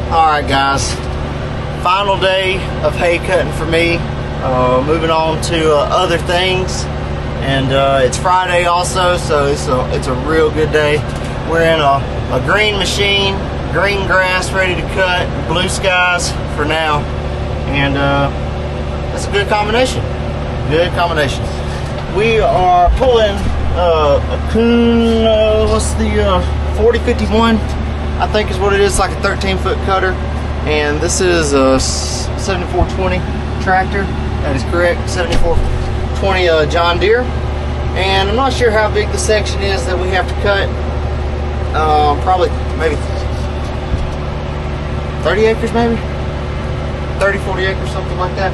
Alright guys, final day of hay cutting for me. Moving on to other things, and it's Friday also, so it's a real good day. We're in a green machine, green grass ready to cut, blue skies for now, and that's a good combination. Good combination. We are pulling a Kuhn, what's the 4051, I think is what it is, like a 13-foot cutter, and this is a 7420 tractor. That is correct, 7420 John Deere. And I'm not sure how big the section is that we have to cut. Probably maybe 30 acres, maybe 30, 40 acres, something like that.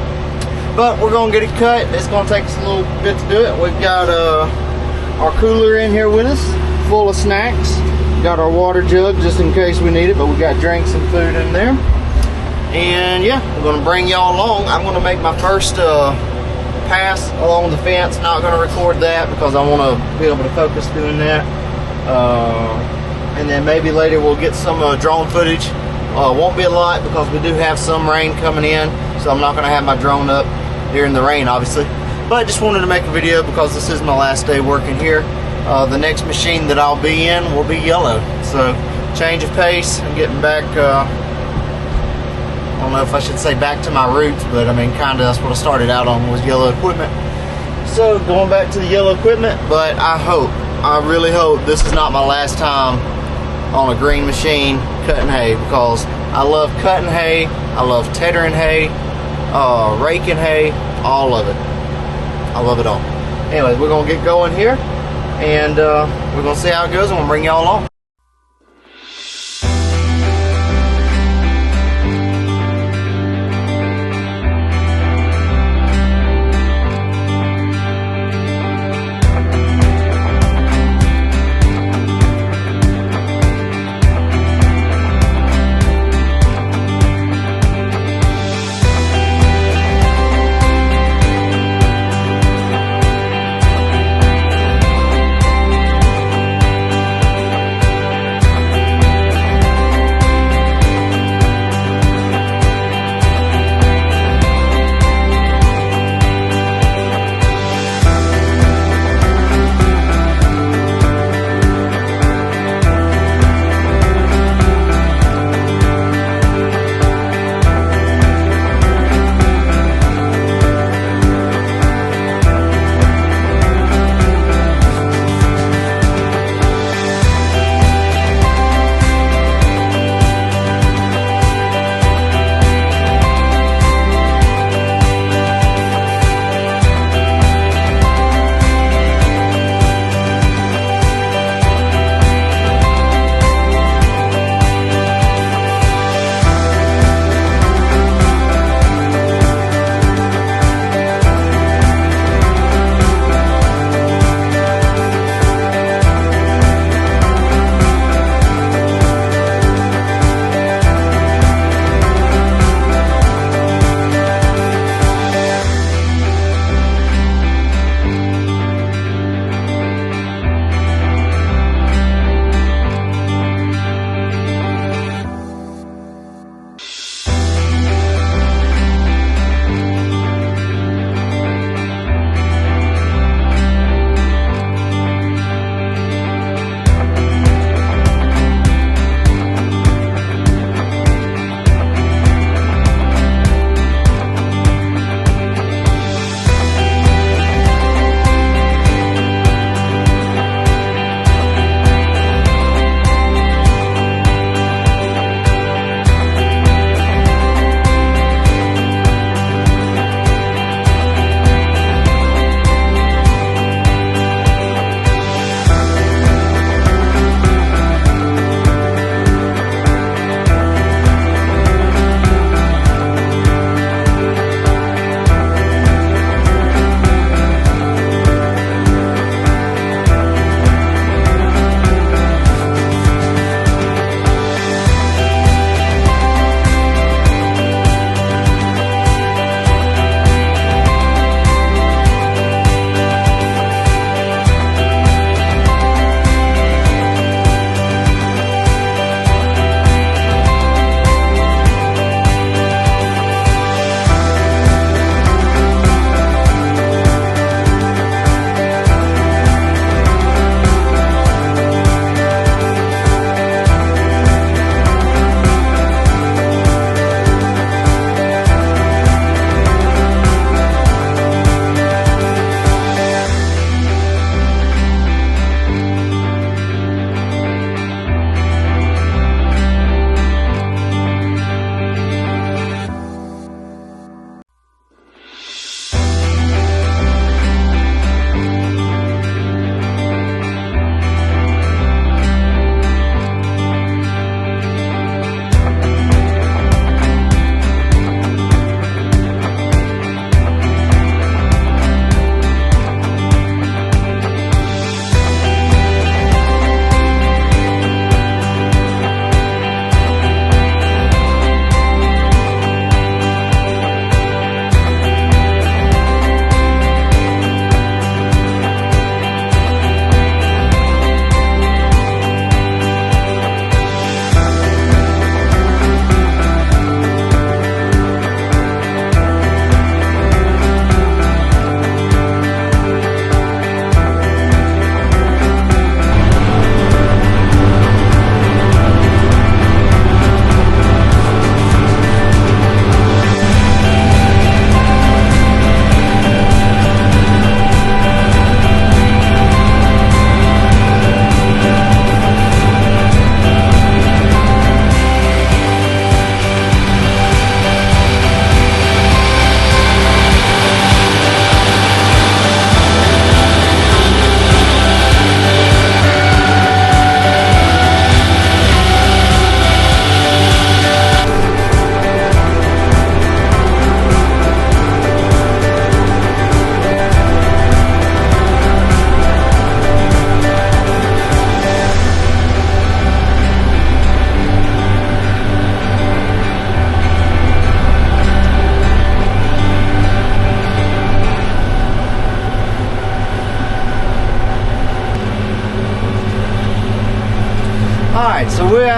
But we're gonna get it cut. It's gonna take us a little bit to do it. We've got our cooler in here with us, full of snacks. Got our water jug just in case we need it, but we got drinks and food in there. And yeah, we're gonna bring y'all along. I'm gonna make my first pass along the fence. Not gonna record that because I wanna be able to focus doing that. And then maybe later we'll get some drone footage. Won't be a lot because we do have some rain coming in, so I'm not gonna have my drone up during the rain, obviously. But I just wanted to make a video because this is my last day working here. The next machine that I'll be in will be yellow. So change of pace and getting back, I don't know if I should say back to my roots, but I mean kind of that's what I started out on, was yellow equipment. So going back to the yellow equipment, but I really hope this is not my last time on a green machine cutting hay, because I love cutting hay, I love tethering hay, raking hay, all of it. I love it all. Anyways, we're gonna get going here, and we're gonna see how it goes, and we'll bring y'all along.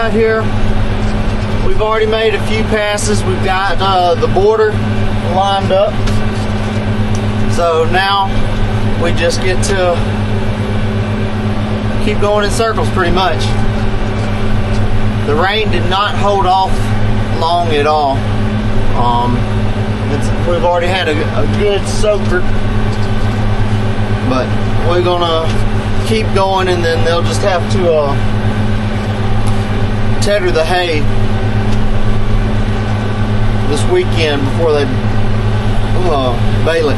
out here. We've already made a few passes. We've got the border lined up. So now we just get to keep going in circles pretty much. The rain did not hold off long at all. We've already had a good soaker, but we're gonna keep going, and then they'll just have to tedder the hay this weekend before they bale it.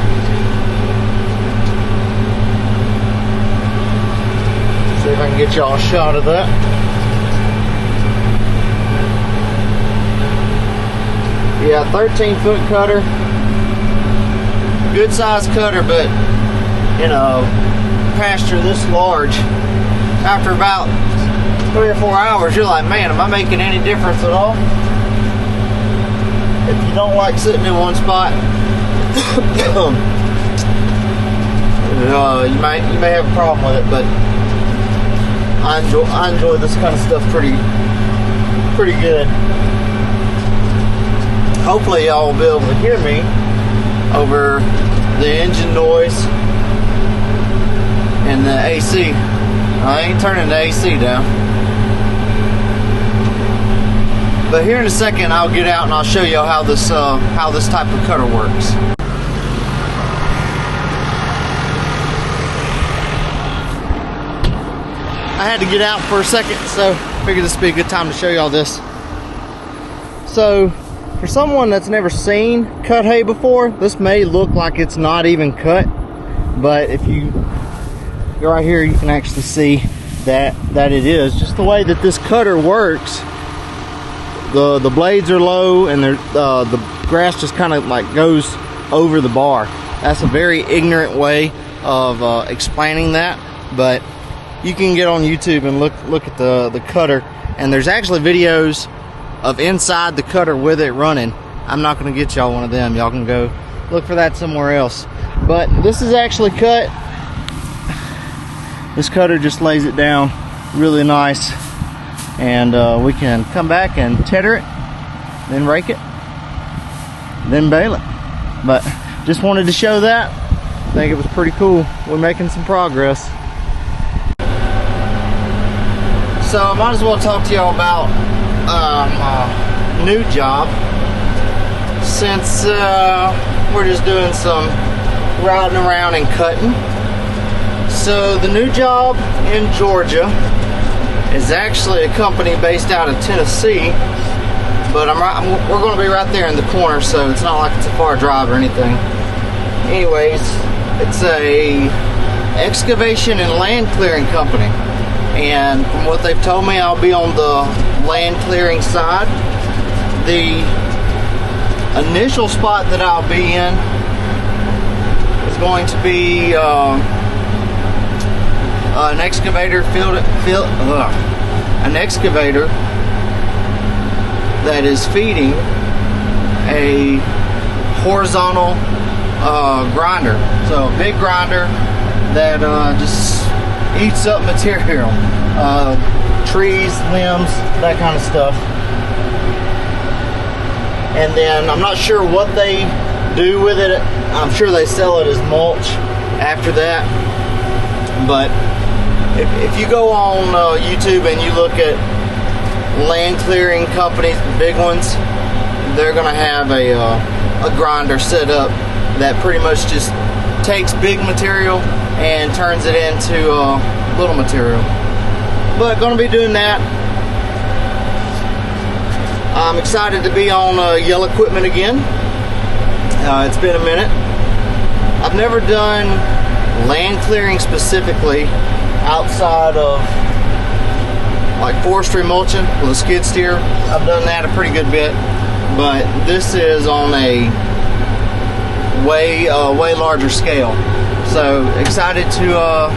See if I can get y'all a shot of that. Yeah, 13-foot cutter. Good size cutter, but in a pasture this large, after about 3 or 4 hours, you're like, man, am I making any difference at all? If you don't like sitting in one spot, you may have a problem with it, but I enjoy this kind of stuff pretty good. Hopefully y'all will be able to hear me over the engine noise and the AC. I ain't turning the AC down. But here in a second, I'll get out and I'll show you how this type of cutter works. I had to get out for a second, so I figured this would be a good time to show you all this. So, for someone that's never seen cut hay before, this may look like it's not even cut, but if you go right here, you can actually see that it is. Just the way that this cutter works, the blades are low, and the grass just kind of like goes over the bar. That's a very ignorant way of explaining that, but you can get on YouTube and look at the cutter, and there's actually videos of inside the cutter with it running. I'm not going to get y'all one of them. Y'all can go look for that somewhere else. But this is actually cut. This cutter just lays it down really nice, and we can come back and tedder it, then rake it, then bale it. But just wanted to show that. I think it was pretty cool. We're making some progress. So I might as well talk to y'all about my new job, since we're just doing some riding around and cutting. So the new job in Georgia is actually a company based out of Tennessee, but we're going to be right there in the corner, so it's not like it's a far drive or anything. Anyways, it's a excavation and land clearing company. And from what they've told me, I'll be on the land clearing side. The initial spot that I'll be in is going to be an excavator an excavator that is feeding a horizontal grinder. So a big grinder that just eats up material, trees, limbs, that kind of stuff. And then I'm not sure what they do with it. I'm sure they sell it as mulch after that. But if you go on YouTube and you look at land clearing companies, the big ones, they're gonna have a grinder set up that pretty much just takes big material and turns it into little material. But gonna be doing that. I'm excited to be on Yell Equipment again. It's been a minute. I've never done land clearing specifically outside of like forestry mulching with a skid steer. I've done that a pretty good bit, but this is on a way larger scale. So excited to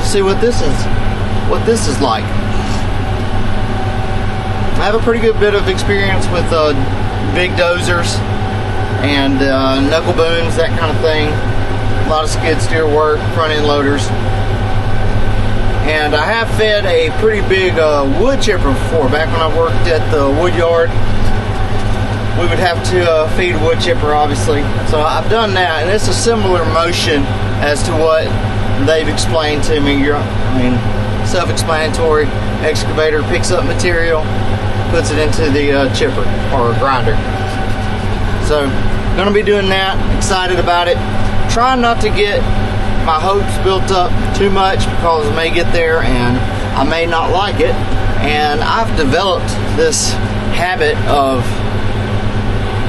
see what this is like. I have a pretty good bit of experience with big dozers and knuckle booms, that kind of thing. A lot of skid steer work, front end loaders, And I have fed a pretty big wood chipper before. Back when I worked at the wood yard, we would have to feed a wood chipper, obviously. So I've done that, and it's a similar motion as to what they've explained to me. Self-explanatory. Excavator picks up material, puts it into the chipper or grinder. So gonna be doing that. Excited about it. Trying not to get my hopes built up too much, because I may get there and I may not like it. And I've developed this habit of,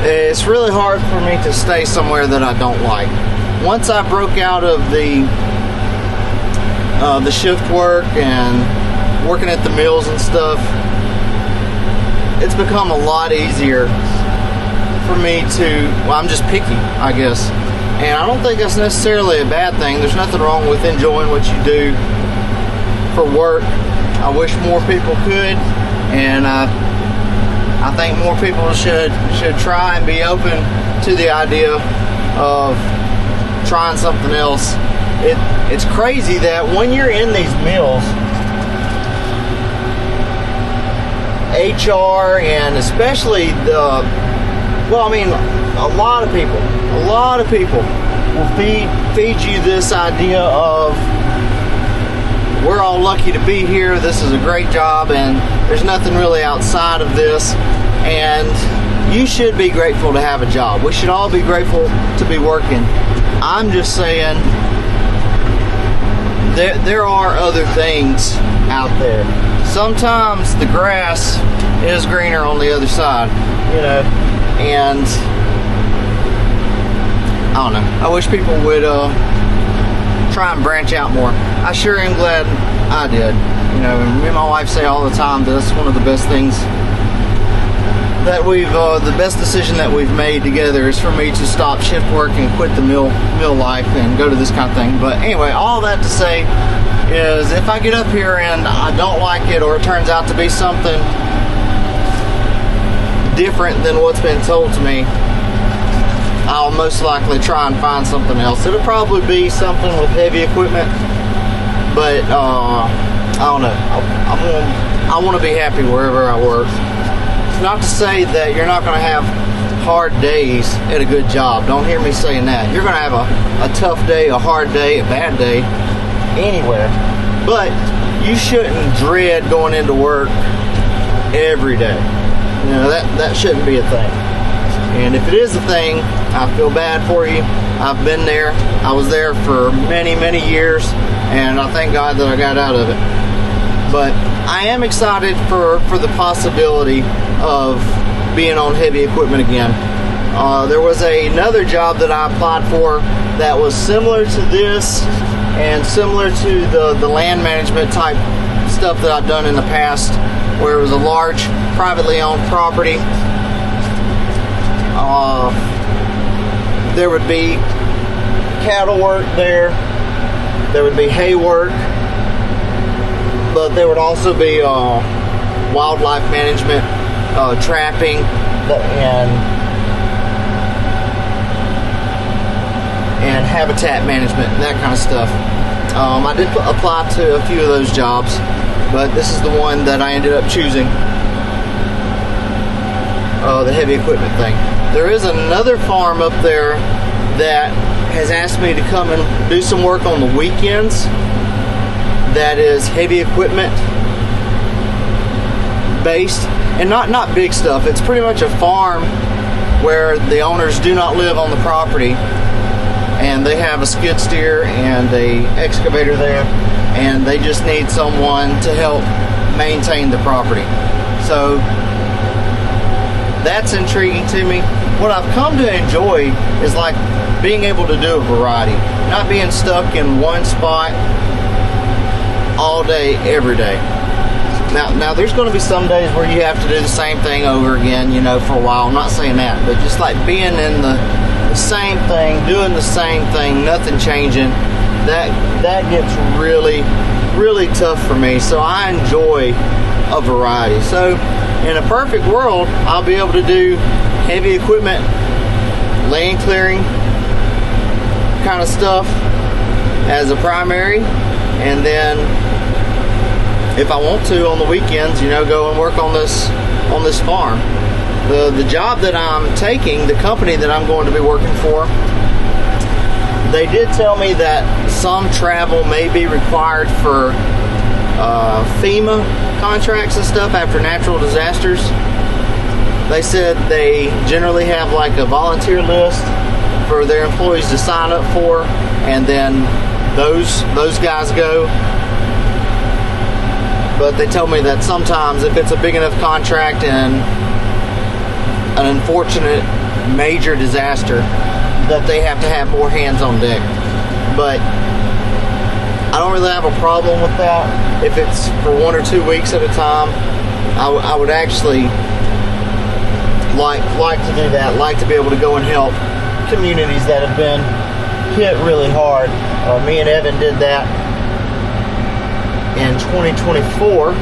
it's really hard for me to stay somewhere that I don't like. Once I broke out of the shift work and working at the mills and stuff, it's become a lot easier for me to, well, I'm just picky, I guess. And I don't think that's necessarily a bad thing. There's nothing wrong with enjoying what you do for work. I wish more people could, and I think more people should try and be open to the idea of trying something else. It's crazy that when you're in these mills, HR and especially a lot of people will feed you this idea of, we're all lucky to be here, this is a great job, and there's nothing really outside of this. And you should be grateful to have a job. We should all be grateful to be working. I'm just saying, there are other things out there. Sometimes the grass is greener on the other side, and I don't know. I wish people would try and branch out more. I sure am glad I did. And me and my wife say all the time that that's one of the best things that the best decision that we've made together is for me to stop shift work and quit the mill life and go to this kind of thing. But anyway, all that to say is, if I get up here and I don't like it, or it turns out to be something different than what's been told to me, I'll most likely try and find something else. It'll probably be something with heavy equipment, but I don't know. I want to be happy wherever I work. It's not to say that you're not going to have hard days at a good job. Don't hear me saying that. You're going to have a tough day, a hard day, a bad day anywhere. But you shouldn't dread going into work every day. That shouldn't be a thing. And if it is a thing, I feel bad for you. I've been there. I was there for many, many years, and I thank God that I got out of it. But I am excited for the possibility of being on heavy equipment again. There was another job that I applied for that was similar to this and similar to the land management type stuff that I've done in the past, where it was a large privately owned property. There would be cattle work there. There would be hay work. But there would also be wildlife management, trapping, and habitat management, and that kind of stuff. I did apply to a few of those jobs, but this is the one that I ended up choosing, the heavy equipment thing. There is another farm up there that has asked me to come and do some work on the weekends. That is heavy equipment based, and not big stuff. It's pretty much a farm where the owners do not live on the property, and they have a skid steer and a excavator there, and they just need someone to help maintain the property. So that's intriguing to me. What I've come to enjoy is like being able to do a variety, not being stuck in one spot all day, every day. Now there's going to be some days where you have to do the same thing over again, for a while. I'm not saying that, but just like being in the same thing, doing the same thing, nothing changing, that gets really, really tough for me. So I enjoy a variety. So in a perfect world, I'll be able to do heavy equipment, land clearing kind of stuff as a primary, and then if I want to on the weekends, you know, go and work on this farm. The job that I'm taking, the company that I'm going to be working for, they did tell me that some travel may be required for FEMA contracts and stuff after natural disasters. They said they generally have like a volunteer list for their employees to sign up for, and then those guys go. But they told me that sometimes if it's a big enough contract and an unfortunate major disaster, that they have to have more hands on deck. But I don't really have a problem with that. If it's for 1 or 2 weeks at a time, I would actually like to do that, like to be able to go and help communities that have been hit really hard. Me and Evan did that in 2024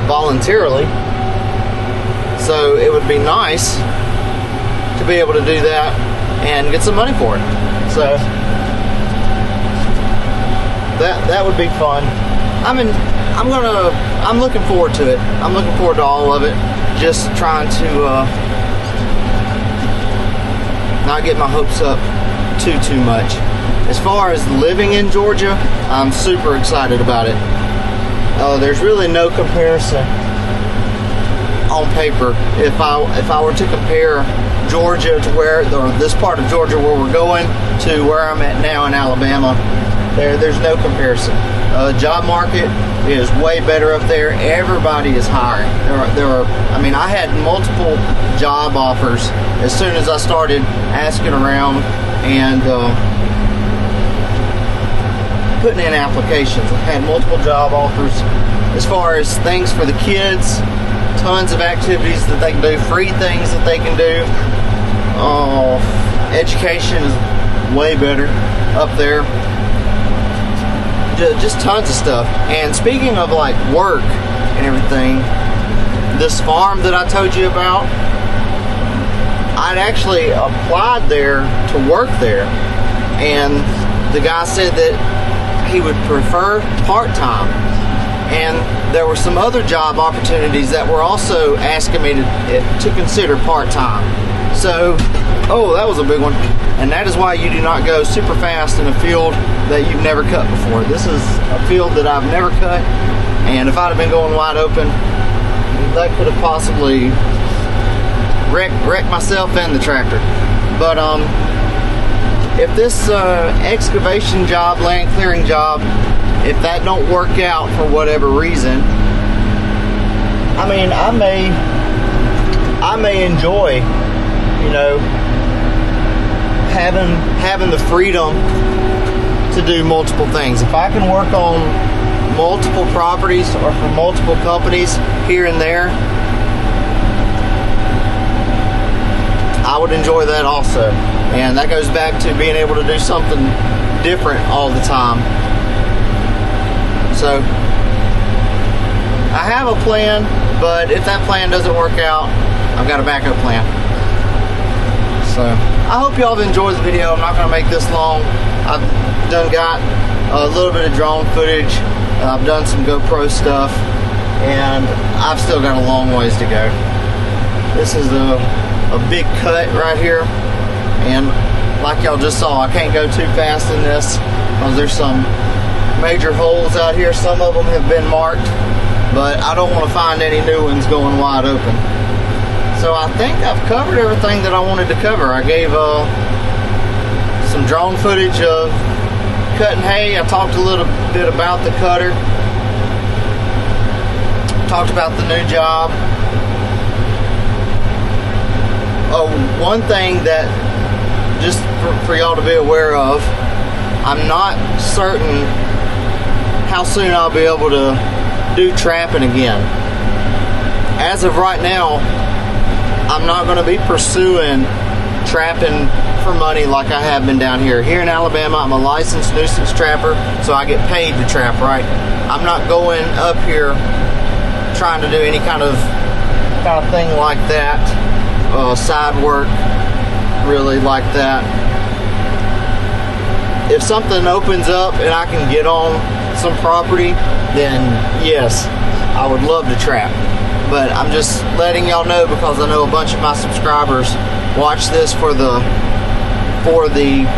voluntarily, so it would be nice to be able to do that and get some money for it. So that would be fun. I'm looking forward to it. I'm looking forward to all of it. Just trying to not get my hopes up too much. As far as living in Georgia, I'm super excited about it. There's really no comparison on paper. If I were to compare Georgia to this part of Georgia where we're going to where I'm at now in Alabama, there's no comparison. Job market is way better up there. Everybody is hiring. I had multiple job offers as soon as I started asking around and putting in applications. I've had multiple job offers as far as things for the kids, tons of activities that they can do, free things that they can do. Education is way better up there. Just tons of stuff. And speaking of like work and everything, this farm that I told you about, I'd actually applied there to work there, and the guy said that he would prefer part-time, and there were some other job opportunities that were also asking me to consider part-time. So, that was a big one. And that is why you do not go super fast in a field that you've never cut before. This is a field that I've never cut, and if I'd have been going wide open, that could have possibly wrecked myself and the tractor. But if this excavation job, land clearing job, if that don't work out for whatever reason, I may enjoy, having the freedom to do multiple things. If I can work on multiple properties or for multiple companies here and there, I would enjoy that also. And that goes back to being able to do something different all the time. So I have a plan, but if that plan doesn't work out, I've got a backup plan. So I hope y'all have enjoyed the video. I'm not going to make this long. I've done got a little bit of drone footage. I've done some GoPro stuff, and I've still got a long ways to go. This is a big cut right here, and like y'all just saw, I can't go too fast in this because there's some major holes out here. Some of them have been marked, but I don't want to find any new ones going wide open. So I think I've covered everything that I wanted to cover. I gave some drone footage of cutting hay. I talked a little bit about the cutter. Talked about the new job. One thing that just for y'all to be aware of, I'm not certain how soon I'll be able to do trapping again. As of right now, I'm not going to be pursuing trapping for money like I have been down here. Here in Alabama, I'm a licensed nuisance trapper, so I get paid to trap, right? I'm not going up here trying to do any kind of thing like that, side work, really like that. If something opens up and I can get on some property, then yes, I would love to trap. But I'm just letting y'all know because I know a bunch of my subscribers watch this for the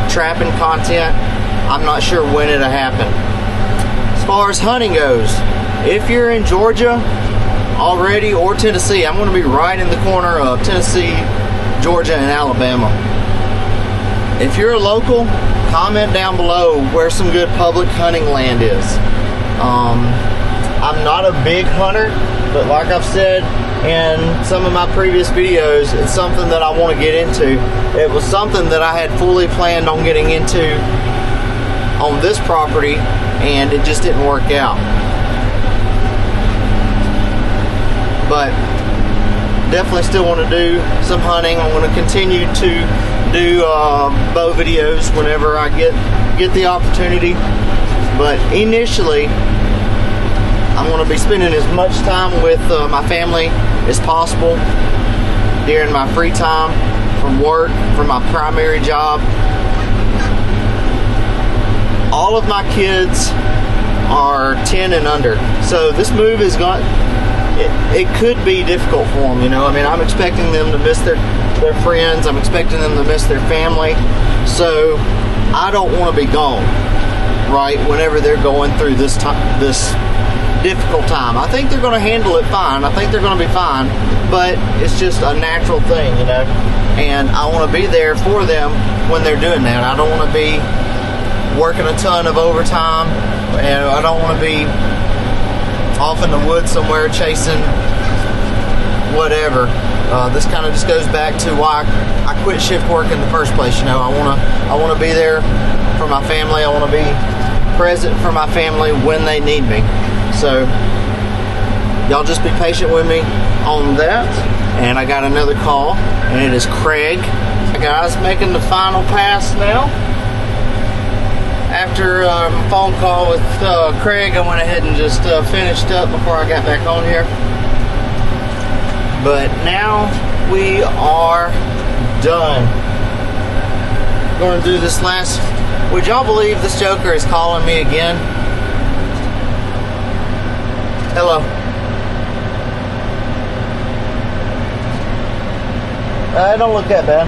trapping content. I'm not sure when it'll happen. As far as hunting goes, if you're in Georgia already or Tennessee, I'm going to be right in the corner of Tennessee, Georgia, and Alabama. If you're a local, comment down below where some good public hunting land is. I'm not a big hunter, but like I've said in some of my previous videos, it's something that I want to get into. It was something that I had fully planned on getting into on this property, and it just didn't work out. But definitely still want to do some hunting. I'm going to continue to do bow videos whenever I get the opportunity. But initially, I'm going to be spending as much time with my family as possible during my free time from work, from my primary job. All of my kids are 10 and under, so this move is going. It could be difficult for them, you know. I mean, I'm expecting them to miss their friends. I'm expecting them to miss their family. So I don't want to be gone, right, whenever they're going through this difficult time. I think they're going to handle it fine. I think they're going to be fine, but it's just a natural thing, you know. And I want to be there for them when they're doing that. I don't want to be working a ton of overtime, and I don't want to be off in the woods somewhere chasing whatever. This kind of just goes back to why I quit shift work in the first place. You know, I want to be there for my family. I want to be present for my family when they need me. So y'all just be patient with me on that. And I got another call, and it is Craig. Guys, making the final pass now. After a phone call with Craig, I went ahead and just finished up before I got back on here. But now we are done. Going to do this last. Would y'all believe this joker is calling me again? Hello. It don't look that bad.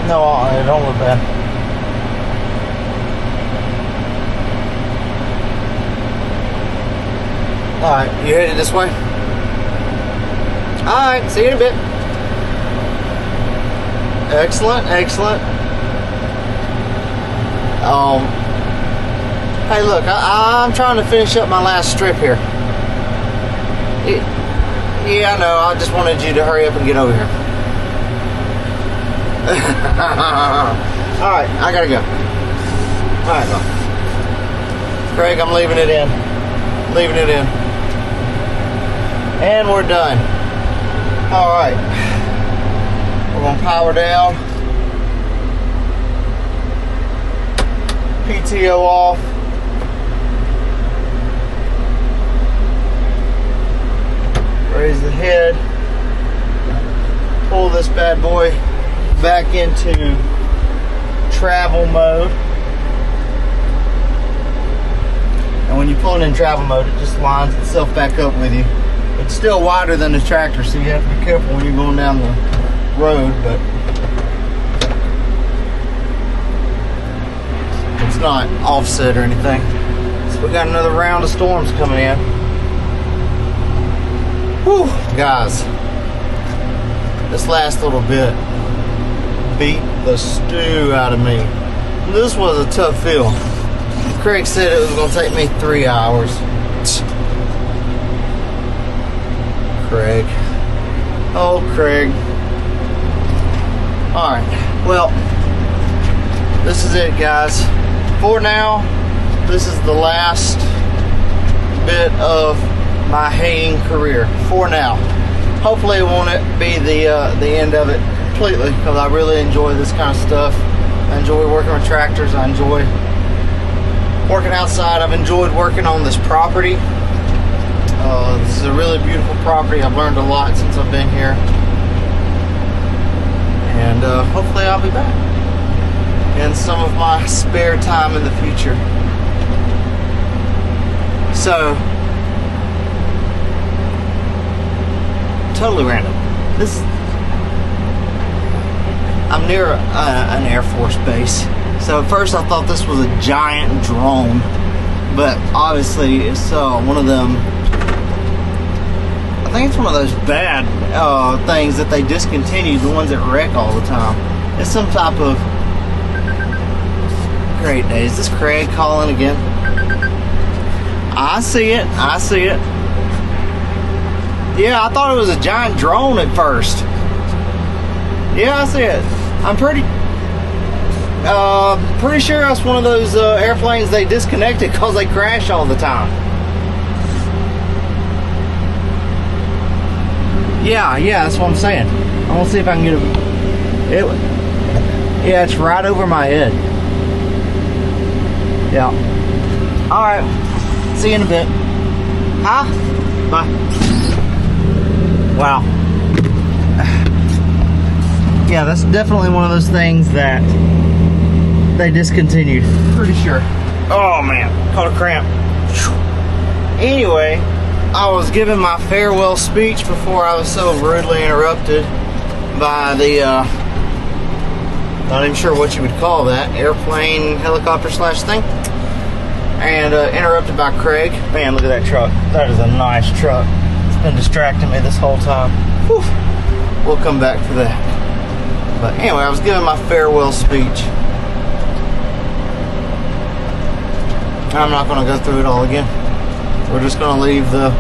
No, it don't look bad. Alright, you headed this way? Alright, see you in a bit. Excellent, excellent. Hey look, I'm trying to finish up my last strip here. Yeah, I know, I just wanted you to hurry up and get over here. Alright, I gotta go. Alright, well. Craig, I'm leaving it in. Leaving it in. And we're done. Alright. We're gonna power down. PTO off. Raise the head. Pull this bad boy back into travel mode. And when you pull it in travel mode, it just lines itself back up with you. It's still wider than the tractor, so you have to be careful when you're going down the road, but it's not offset or anything. So we got another round of storms coming in. Whew, guys, this last little bit beat the stew out of me. This was a tough field. Craig said it was going to take me 3 hours. Craig. Oh, Craig. Alright, well, this is it, guys. For now, this is the last bit of my haying career. For now. Hopefully it won't be the end of it completely, because I really enjoy this kind of stuff. I enjoy working with tractors. I enjoy working outside. I've enjoyed working on this property. This is a really beautiful property. I've learned a lot since I've been here. And hopefully I'll be back in some of my spare time in the future. So, totally random. I'm near an Air Force base. So at first I thought this was a giant drone, but obviously it's one of them. I think it's one of those bad things that they discontinued, the ones that wreck all the time. It's some type of... Great day. Is this Craig calling again? I see it. I see it. Yeah, I thought it was a giant drone at first. Yeah, I see it. I'm pretty sure that's one of those airplanes they disconnected because they crash all the time. Yeah, that's what I'm saying. I want to see if I can get it. Yeah, it's right over my head. Yeah. All right. See you in a bit. Huh? Bye. Wow. Yeah, that's definitely one of those things that they discontinued. Pretty sure. Oh man, caught a cramp. Anyway, I was giving my farewell speech before I was so rudely interrupted by the, not even sure what you would call that, airplane, helicopter slash thing. And interrupted by Craig. Man, look at that truck. That is a nice truck. It's been distracting me this whole time. Whew. We'll come back for that. But anyway, I was giving my farewell speech. I'm not going to go through it all again. We're just going to leave the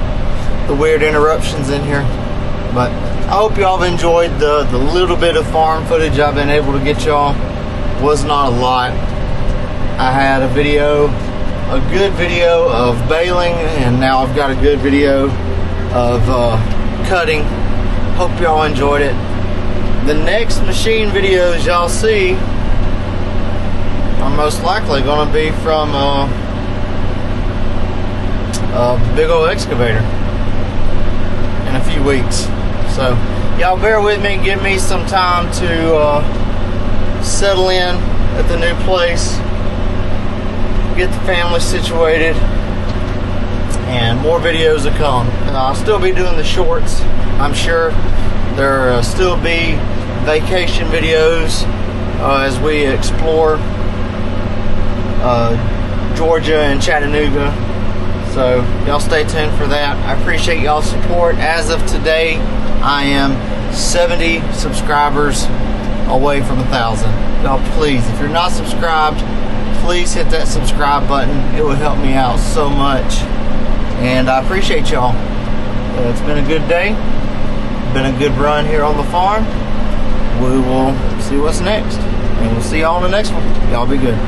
weird interruptions in here. But I hope y'all have enjoyed the little bit of farm footage I've been able to get y'all. Was not a lot. I had a good video of baling, and now I've got a good video of cutting. Hope y'all enjoyed it. The next machine videos y'all see are most likely going to be from a big old excavator in a few weeks. So y'all bear with me, give me some time to settle in at the new place, get the family situated, and more videos to come. I'll still be doing the shorts. I'm sure there'll still be vacation videos as we explore Georgia and Chattanooga. So y'all stay tuned for that. I appreciate y'all's support. As of today, I am 70 subscribers away from 1,000. Y'all please, if you're not subscribed, please hit that subscribe button. It will help me out so much. And I appreciate y'all. It's been a good day. Been a good run here on the farm. We will see what's next. And we'll see y'all in the next one. Y'all be good.